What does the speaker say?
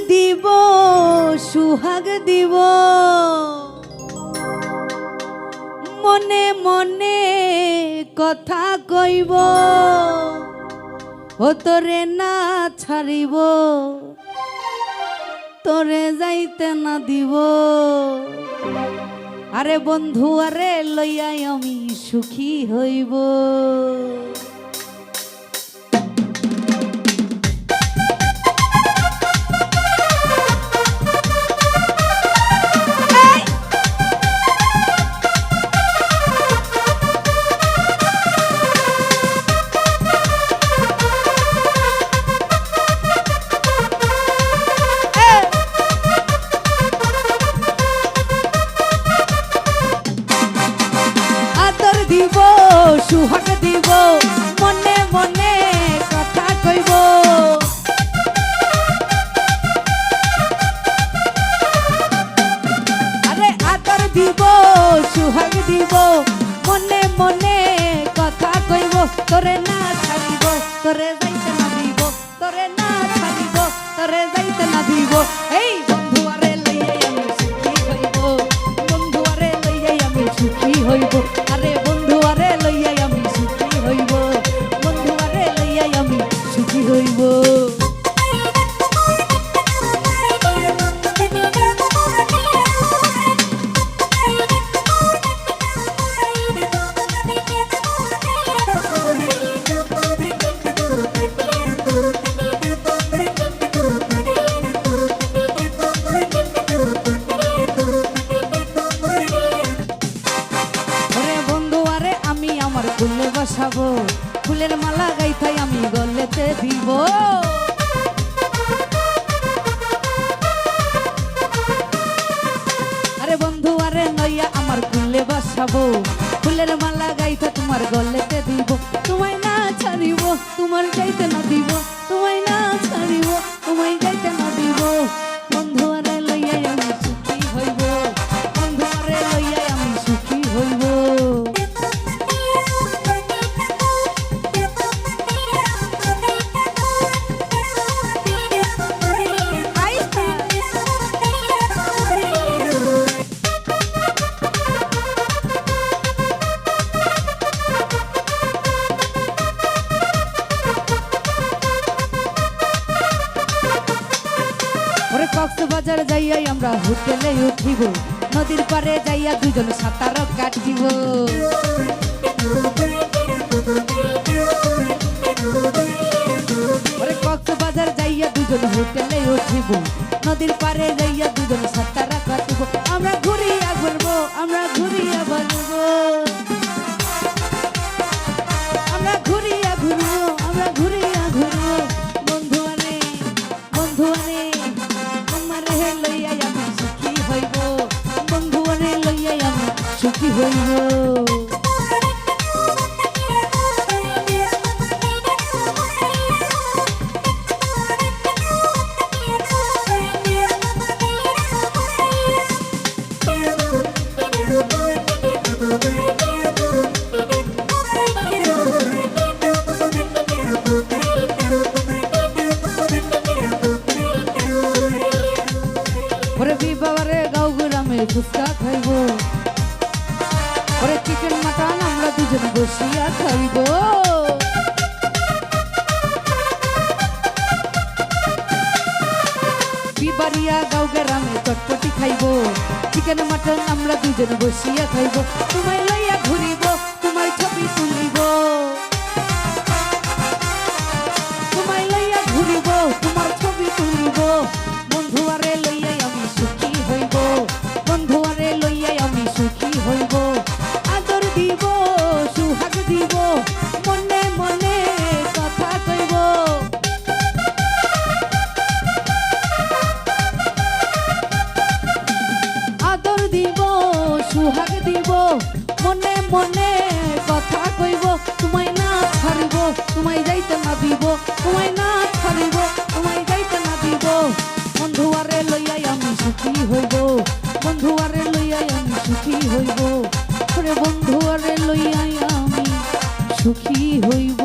দিব সুহাগ দিব মনে মনে কথা কইব ও তোরে না ছাড়িব তোরে যাইতে না দিব আরে বন্ধু আরে লইয়াই আমি সুখী হইব সুহাগ দিব মনে মনে কথা কইব আরে আদর দিব সুহাগ দিব মনে মনে কথা কইব তোরে না ছাড়িব তোরে যাইতে না দিব তোরে না ছাড়িব তোরে যাইতে না দিব এই বন্ধু আরে লইয়াই আমি সুখী হইব বন্ধু আরে লইয়াই আমি সুখী হইব আরে বন্ধু আরে লইয়াই আমি সুখী হইব বন্ধু আরে লইয়াই আমি সুখী হইব ফুলে বসাবো ফুলের মালা গাইথাই আমি গলেতে দিব আরে বন্ধু আরে নইয়া আমার ফুলে বসাবো ফুলের মালা গাইথা তোমার গলেতে দিব তোমায় না ছাড়িব তোমার যাইতে না দিব তোমায় না ছাড়িব তোমায় যাইতে না দিব বন্ধু আরে লইয়াই আমি সুখী হইব বন্ধু আরে লইয়াই আমি সুখী হইব কক্সবাজার যাইয়াই আমরা হোটেলে উঠিব নদীর পারে যাইয়া দুজন সাঁতার কাটিব কক্সবাজার যাইয়া দুজন হোটেলে উঠিব নদীর পারে যাইয়া দুজন সাঁতার কাটিব আমরা ঘুরিয়া ঘুরবো আমরা ঘুরিয়া বলবো আমরা ঘুরিয়া ঘুরবো আমরা ঘুরিয়া ঘুরবো বন্ধু আরে বন্ধু আরে সুখী হইব ওরে বিবারে গাঁও গ্রামে ফুচকা খাইব ওরে চিকেন মাটন আমরা দুজন বসিয়া খাইব বিবারিয়া গাঁও গ্রামে চটপটি খাইব চিকেন মাটন আমরা দুজন বসিয়া খাইব তোমায় লইয়া ঘুরিব তোমার ছবি তুলিব তোমায় লইয়া ঘুরিব তোমার ছবি তুলিব বন্ধু আরে লইয়াই আমি সুখী হইব বন্ধু আরে লইয়াই আমি সুখী হইব আদর দিব সুহাগ দিব মনে মনে কথা কইব আদর দিব সুহাগ দিব মনে মনে কথা কইব তোমায় না ছাড়িব তোমায় যাইতে না দিব তোমায় না ছাড়িব তোমায় যাইতে না দিব বন্ধু আরে লইয়াই আমি সুখী হইব বন্ধু আরে লইয়াই আমি সুখী হইব বন্ধু আরে লইয়াই আমি সুখী হইব।